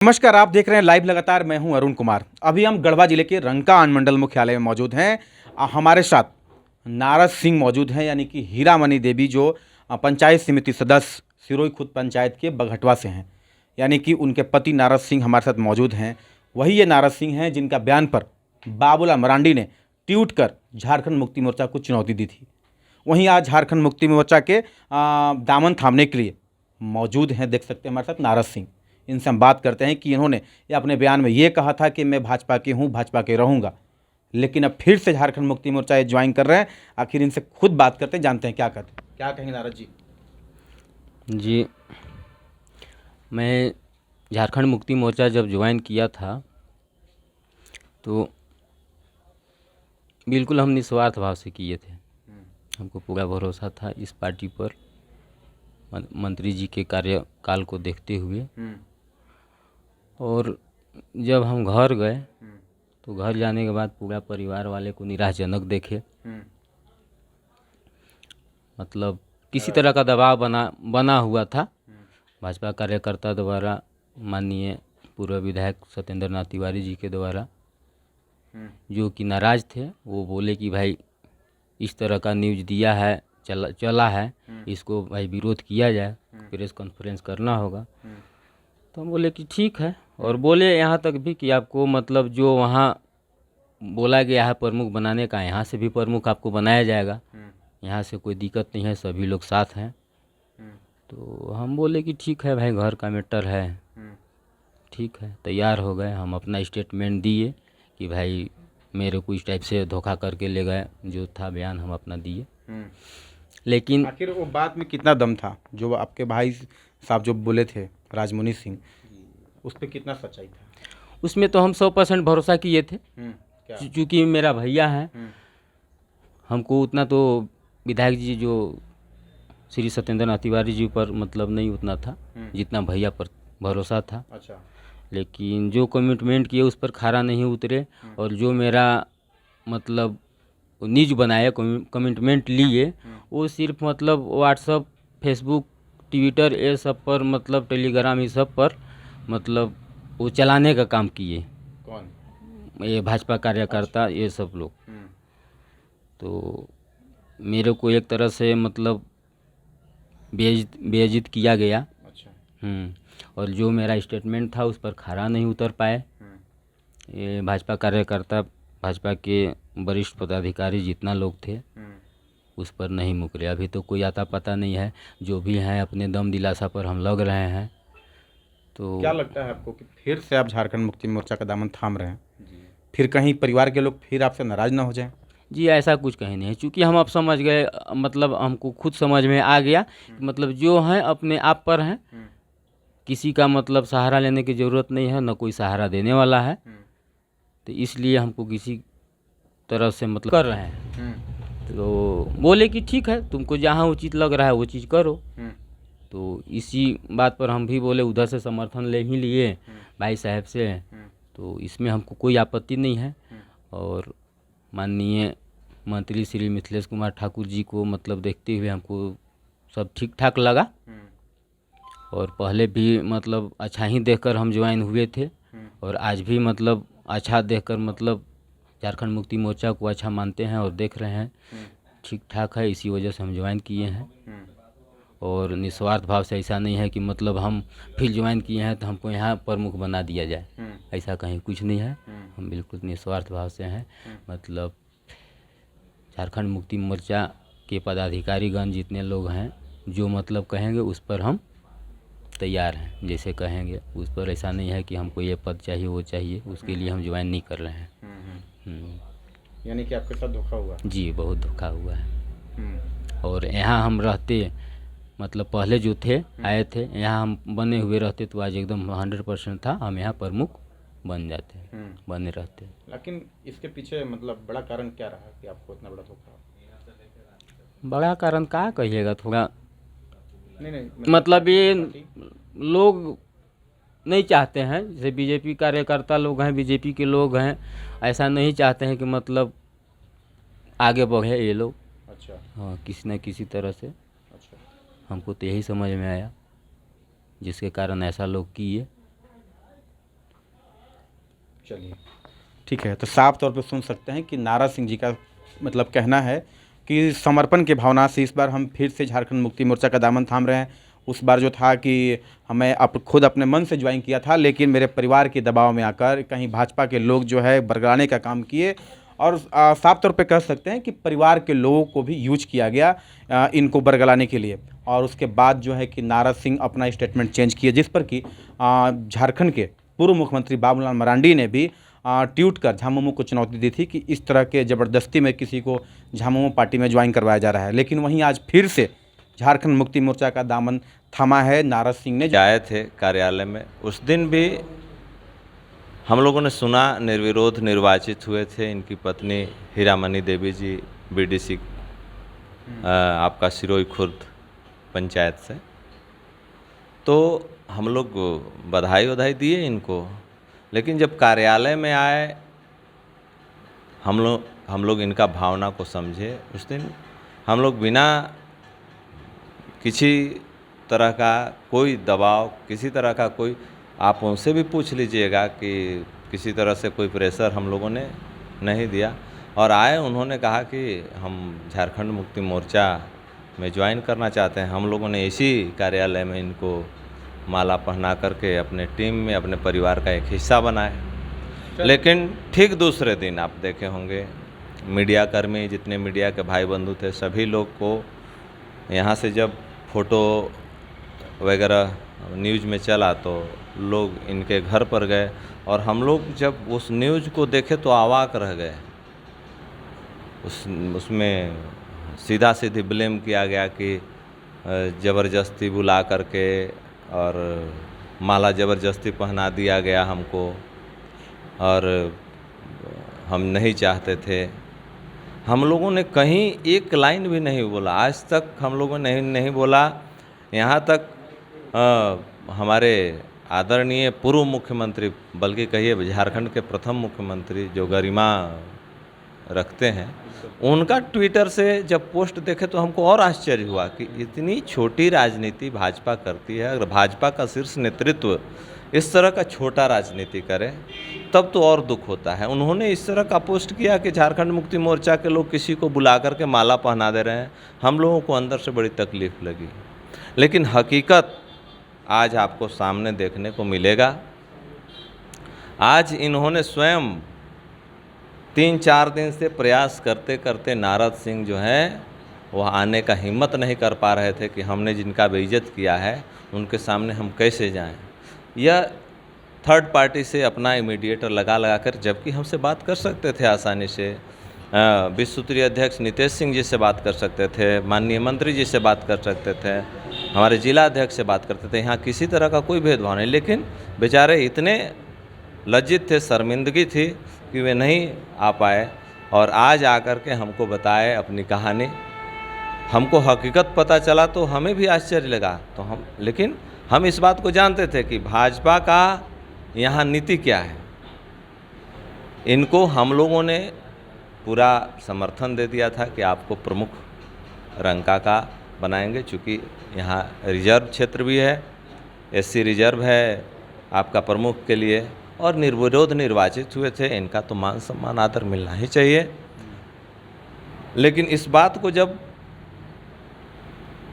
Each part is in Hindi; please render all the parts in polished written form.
नमस्कार, आप देख रहे हैं लाइव लगातार। मैं हूं अरुण कुमार। अभी हम गढ़वा जिले के रंका अनुमंडल मुख्यालय में मौजूद हैं। हमारे साथ नारद सिंह मौजूद हैं, यानी कि हीरामणि देवी, जो पंचायत समिति सदस्य सिरोही खुद पंचायत के बघटवा से हैं। यानी कि उनके पति नारद सिंह हमारे साथ मौजूद हैं। वही ये नारद सिंह हैं जिनका बयान पर बाबूलाल मरांडी ने ट्वीट कर झारखंड मुक्ति मोर्चा को चुनौती दी थी। वहीं आज झारखंड मुक्ति मोर्चा के दामन थामने के लिए मौजूद हैं, देख सकते हैं हमारे साथ नारद सिंह। इनसे हम बात करते हैं कि इन्होंने अपने बयान में ये कहा था कि मैं भाजपा के हूँ, भाजपा के रहूँगा, लेकिन अब फिर से झारखंड मुक्ति मोर्चा ये ज्वाइन कर रहे हैं। आखिर इनसे खुद बात करते हैं, जानते हैं क्या कहते हैं। क्या कहेंगे नारद जी? जी, मैं झारखंड मुक्ति मोर्चा जब ज्वाइन किया था तो बिल्कुल हम निस्वार्थ भाव से किए थे। हमको पूरा भरोसा था इस पार्टी पर, मंत्री जी के कार्यकाल को देखते हुए। और जब हम घर गए तो घर जाने के बाद पूरा परिवार वाले को निराशजनक देखे। मतलब किसी तरह का दबाव बना हुआ था भाजपा कार्यकर्ता द्वारा, माननीय पूर्व विधायक सत्येंद्र नाथ तिवारी जी के द्वारा, जो कि नाराज थे। वो बोले कि भाई इस तरह का न्यूज़ दिया है, चला है, इसको भाई विरोध किया जाए, प्रेस कॉन्फ्रेंस करना होगा। तो हम बोले कि ठीक है, और बोले यहाँ तक भी कि आपको मतलब जो वहाँ बोला गया है प्रमुख बनाने का, यहाँ से भी प्रमुख आपको बनाया जाएगा, यहाँ से कोई दिक्कत नहीं है, सभी लोग साथ हैं। तो हम बोले कि ठीक है भाई, घर का मैटर है, ठीक है, तैयार हो गए। हम अपना स्टेटमेंट दिए कि भाई मेरे को इस टाइप से धोखा करके ले गए, जो था बयान हम अपना दिए। लेकिन आखिर वो बात में कितना दम था जो आपके भाई साहब जो बोले थे, राजमुनि सिंह, उस पर कितना सच्चाई था? उसमें तो हम 100% भरोसा किए थे, चूँकि मेरा भैया है। हमको उतना तो विधायक जी जो श्री सत्येंद्र नाथ तिवारी जी पर मतलब नहीं उतना था जितना भैया पर भरोसा था। अच्छा। लेकिन जो कमिटमेंट किए उस पर खरा नहीं उतरे, और जो मेरा मतलब न्यूज बनाए, कमिटमेंट लिए, वो सिर्फ मतलब व्हाट्सअप, फेसबुक, ट्विटर, ये सब पर, मतलब टेलीग्राम, ये सब पर मतलब वो चलाने का काम किए। कौन? ये भाजपा कार्यकर्ता, ये सब लोग। तो मेरे को एक तरह से मतलब बेइज्जत किया गया। अच्छा। और जो मेरा स्टेटमेंट था उस पर खरा नहीं उतर पाए। ये भाजपा कार्यकर्ता, भाजपा के वरिष्ठ पदाधिकारी जितना लोग थे उस पर नहीं मुकरे। अभी तो कोई आता पता नहीं है, जो भी हैं अपने दम दिलासा पर हम लग रहे हैं। तो क्या लगता है आपको कि फिर से आप झारखंड मुक्ति मोर्चा का दामन थाम रहे हैं, फिर कहीं परिवार के लोग फिर आपसे नाराज ना हो जाएं? जी, ऐसा कुछ कहीं नहीं है, क्योंकि हम अब समझ गए, मतलब हमको खुद समझ में आ गया कि मतलब जो हैं अपने आप पर हैं, किसी का मतलब सहारा लेने की ज़रूरत नहीं है, न कोई सहारा देने वाला है। तो इसलिए हमको किसी तरह से मतलब कर रहे हैं। तो बोले कि ठीक है, तुमको जहाँ उचित लग रहा है वो चीज़ करो। तो इसी बात पर हम भी बोले, उधर से समर्थन ले ही लिए भाई साहब से। तो इसमें हमको कोई आपत्ति नहीं है। और माननीय मंत्री श्री मिथिलेश कुमार ठाकुर जी को मतलब देखते हुए हमको सब ठीक ठाक लगा। और पहले भी मतलब अच्छा ही देखकर हम ज्वाइन हुए थे, और आज भी मतलब अच्छा देखकर मतलब झारखंड मुक्ति मोर्चा को अच्छा मानते हैं और देख रहे हैं ठीक ठाक है, इसी वजह से हम ज्वाइन किए हैं। और निस्वार्थ भाव से, ऐसा नहीं है कि मतलब हम फिर ज्वाइन किए हैं तो हमको यहाँ प्रमुख बना दिया जाए, ऐसा कहीं कुछ नहीं है। हम बिल्कुल निस्वार्थ भाव से हैं। मतलब झारखंड मुक्ति मोर्चा के पदाधिकारीगण जितने लोग हैं, जो मतलब कहेंगे उस पर हम तैयार हैं, जैसे कहेंगे उस पर। ऐसा नहीं है कि हमको ये पद चाहिए वो चाहिए, उसके लिए हम ज्वाइन नहीं कर रहे हैं। यानी कि आपके साथ धोखा हुआ? जी, बहुत धोखा हुआ है। और यहाँ हम रहते, मतलब पहले जो थे आए थे, यहाँ हम बने हुए रहते तो आज एकदम 100% था, हम यहाँ प्रमुख बन जाते, बने रहते। लेकिन इसके पीछे मतलब बड़ा कारण क्या रहा कि आपको इतना बड़ा धोखा? बड़ा कारण क्या कहिएगा, थोड़ा नहीं मतलब ये लोग नहीं चाहते हैं, जैसे बीजेपी कार्यकर्ता लोग हैं, बीजेपी के लोग हैं, ऐसा नहीं चाहते हैं कि मतलब आगे बढ़े ये लोग। अच्छा। हाँ, किसी न किसी तरह से। अच्छा। हमको तो यही समझ में आया, जिसके कारण ऐसा लोग किए। चलिए ठीक है, तो साफ तौर पे सुन सकते हैं कि नाराज सिंह जी का मतलब कहना है कि समर्पण की भावना से इस बार हम फिर से झारखंड मुक्ति मोर्चा का दामन थाम रहे हैं। उस बार जो था कि हमें खुद अपने मन से ज्वाइन किया था, लेकिन मेरे परिवार के दबाव में आकर कहीं भाजपा के लोग जो है बरगलाने का काम किए और साफ तौर पे कह सकते हैं कि परिवार के लोगों को भी यूज किया गया इनको बरगलाने के लिए। और उसके बाद जो है कि नाराज सिंह अपना स्टेटमेंट चेंज किए, जिस पर कि झारखंड के पूर्व मुख्यमंत्री बाबूलाल मरांडी ने भी ट्वीट कर झामुमो को चुनौती दी थी कि इस तरह के ज़बरदस्ती में किसी को झामुमो पार्टी में ज्वाइन करवाया जा रहा है। लेकिन वहीं आज फिर से झारखंड मुक्ति मोर्चा का दामन थामा है नाराज सिंह ने। आए थे कार्यालय में, उस दिन भी हम लोगों ने सुना निर्विरोध निर्वाचित हुए थे इनकी पत्नी हीरामणि देवी जी बीडीसी आपका सिरोही खुर्द पंचायत से, तो हम लोग बधाई दिए इनको। लेकिन जब कार्यालय में आए हम लोग इनका भावना को समझे। उस दिन हम लोग बिना किसी तरह का कोई दबाव, किसी तरह का कोई, आप उनसे भी पूछ लीजिएगा कि किसी तरह से कोई प्रेशर हम लोगों ने नहीं दिया। और आए, उन्होंने कहा कि हम झारखंड मुक्ति मोर्चा में ज्वाइन करना चाहते हैं। हम लोगों ने इसी कार्यालय में इनको माला पहना करके अपने टीम में अपने परिवार का एक हिस्सा बनाए। लेकिन ठीक दूसरे दिन आप देखे होंगे मीडिया कर्मी, जितने मीडिया के भाई बंधु थे, सभी लोग को यहाँ से जब फोटो वगैरह न्यूज़ में चला तो लोग इनके घर पर गए और हम लोग जब उस न्यूज़ को देखे तो अवाक रह गए। उसमें सीधा सीधी ब्लेम किया गया कि ज़बरदस्ती बुला करके और माला ज़बरदस्ती पहना दिया गया हमको और हम नहीं चाहते थे। हम लोगों ने कहीं एक लाइन भी नहीं बोला, आज तक हम लोगों ने नहीं बोला। यहाँ तक हमारे आदरणीय पूर्व मुख्यमंत्री, बल्कि कहिए झारखंड के प्रथम मुख्यमंत्री जो गरिमा रखते हैं, उनका ट्विटर से जब पोस्ट देखे तो हमको और आश्चर्य हुआ कि इतनी छोटी राजनीति भाजपा करती है। अगर भाजपा का शीर्ष नेतृत्व इस तरह का छोटा राजनीति करे तब तो और दुख होता है। उन्होंने इस तरह का पोस्ट किया कि झारखंड मुक्ति मोर्चा के लोग किसी को बुला करके माला पहना दे रहे हैं। हम लोगों को अंदर से बड़ी तकलीफ़ लगी। लेकिन हकीकत आज आपको सामने देखने को मिलेगा। आज इन्होंने स्वयं 3-4 दिन से प्रयास करते करते नारद सिंह जो हैं वह आने का हिम्मत नहीं कर पा रहे थे कि हमने जिनका बेइज्जत किया है उनके सामने हम कैसे जाएं। यह थर्ड पार्टी से अपना मीडिएटर लगा कर, जबकि हमसे बात कर सकते थे आसानी से, विश्व सूत्रीय अध्यक्ष नितेश सिंह जी से बात कर सकते थे, माननीय मंत्री जी से बात कर सकते थे, हमारे जिला अध्यक्ष से बात करते थे। यहाँ किसी तरह का कोई भेदभाव नहीं। लेकिन बेचारे इतने लज्जित थे, शर्मिंदगी थी कि वे नहीं आ पाए और आज आकर के हमको बताए अपनी कहानी। हमको हकीकत पता चला तो हमें भी आश्चर्य लगा। लेकिन हम इस बात को जानते थे कि भाजपा का यहाँ नीति क्या है। इनको हम लोगों ने पूरा समर्थन दे दिया था कि आपको प्रमुख रंका का बनाएंगे, चूँकि यहाँ रिजर्व क्षेत्र भी है, SC रिजर्व है आपका प्रमुख के लिए, और निर्विरोध निर्वाचित हुए थे। इनका तो मान सम्मान आदर मिलना ही चाहिए। लेकिन इस बात को जब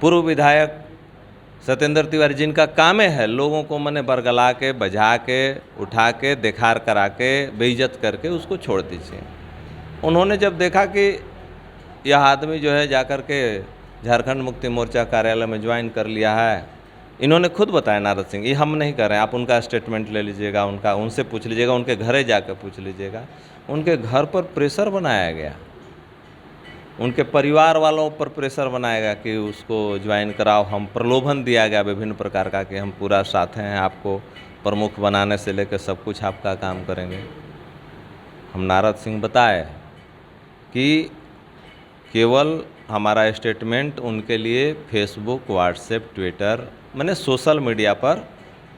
पूर्व विधायक सत्येंद्र तिवारी, जिनका काम है लोगों को मने बरगला के, बजा के, उठा के, देखार करा के, बेइज्जत करके उसको छोड़ दीजिए, उन्होंने जब देखा कि यह आदमी जो है जाकर के झारखंड मुक्ति मोर्चा कार्यालय में ज्वाइन कर लिया है, इन्होंने खुद बताया नारद सिंह, ये हम नहीं कर रहे हैं, आप उनका स्टेटमेंट ले लीजिएगा, उनसे पूछ लीजिएगा, उनके घरे जाकर पूछ लीजिएगा। उनके घर पर प्रेशर बनाया गया, उनके परिवार वालों पर प्रेशर बनाया गया कि उसको ज्वाइन कराओ। हम प्रलोभन दिया गया विभिन्न प्रकार का कि हम पूरा साथ हैं, आपको प्रमुख बनाने से लेकर सब कुछ आपका काम करेंगे। हम नारद सिंह बताए कि केवल हमारा स्टेटमेंट उनके लिए फेसबुक, व्हाट्सएप, ट्विटर, मैंने सोशल मीडिया पर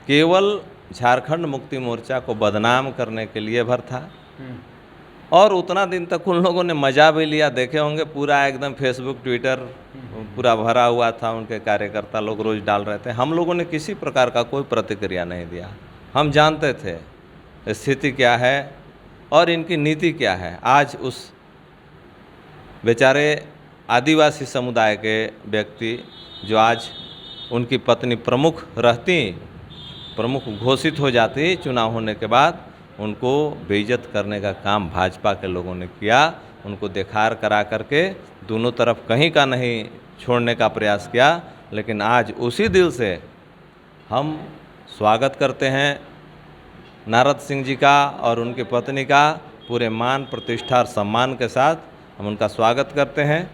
केवल झारखंड मुक्ति मोर्चा को बदनाम करने के लिए भर था। और उतना दिन तक उन लोगों ने मज़ा भी लिया, देखे होंगे पूरा एकदम फेसबुक, ट्विटर पूरा भरा हुआ था, उनके कार्यकर्ता लोग रोज़ डाल रहे थे। हम लोगों ने किसी प्रकार का कोई प्रतिक्रिया नहीं दिया। हम जानते थे स्थिति क्या है और इनकी नीति क्या है। आज उस बेचारे आदिवासी समुदाय के व्यक्ति जो आज उनकी पत्नी प्रमुख रहती, प्रमुख घोषित हो जाती चुनाव होने के बाद, उनको बेइज्जत करने का काम भाजपा के लोगों ने किया। उनको देखार करा करके दोनों तरफ कहीं का नहीं छोड़ने का प्रयास किया। लेकिन आज उसी दिल से हम स्वागत करते हैं नारद सिंह जी का और उनकी पत्नी का, पूरे मान प्रतिष्ठा और सम्मान के साथ हम उनका स्वागत करते हैं।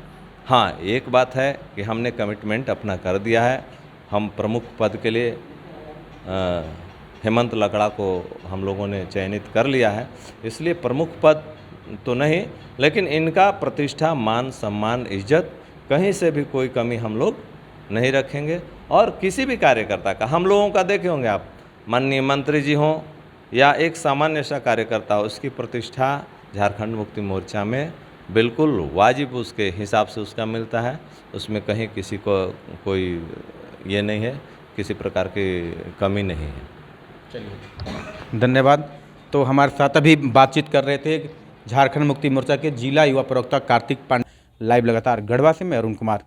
हाँ, एक बात है कि हमने कमिटमेंट अपना कर दिया है। हम प्रमुख पद के लिए हेमंत लकड़ा को हम लोगों ने चयनित कर लिया है, इसलिए प्रमुख पद तो नहीं, लेकिन इनका प्रतिष्ठा, मान, सम्मान, इज्जत कहीं से भी कोई कमी हम लोग नहीं रखेंगे। और किसी भी कार्यकर्ता का, हम लोगों का देखे होंगे आप, माननीय मंत्री जी हों या एक सामान्य सा कार्यकर्ता हो, उसकी प्रतिष्ठा झारखंड मुक्ति मोर्चा में बिल्कुल वाजिब उसके हिसाब से उसका मिलता है। उसमें कहीं किसी को कोई ये नहीं है, किसी प्रकार की कमी नहीं है। चलिए, धन्यवाद। तो हमारे साथ अभी बातचीत कर रहे थे झारखंड मुक्ति मोर्चा के जिला युवा प्रवक्ता कार्तिक पांडे। लाइव लगातार गढ़वा से मैं अरुण कुमार।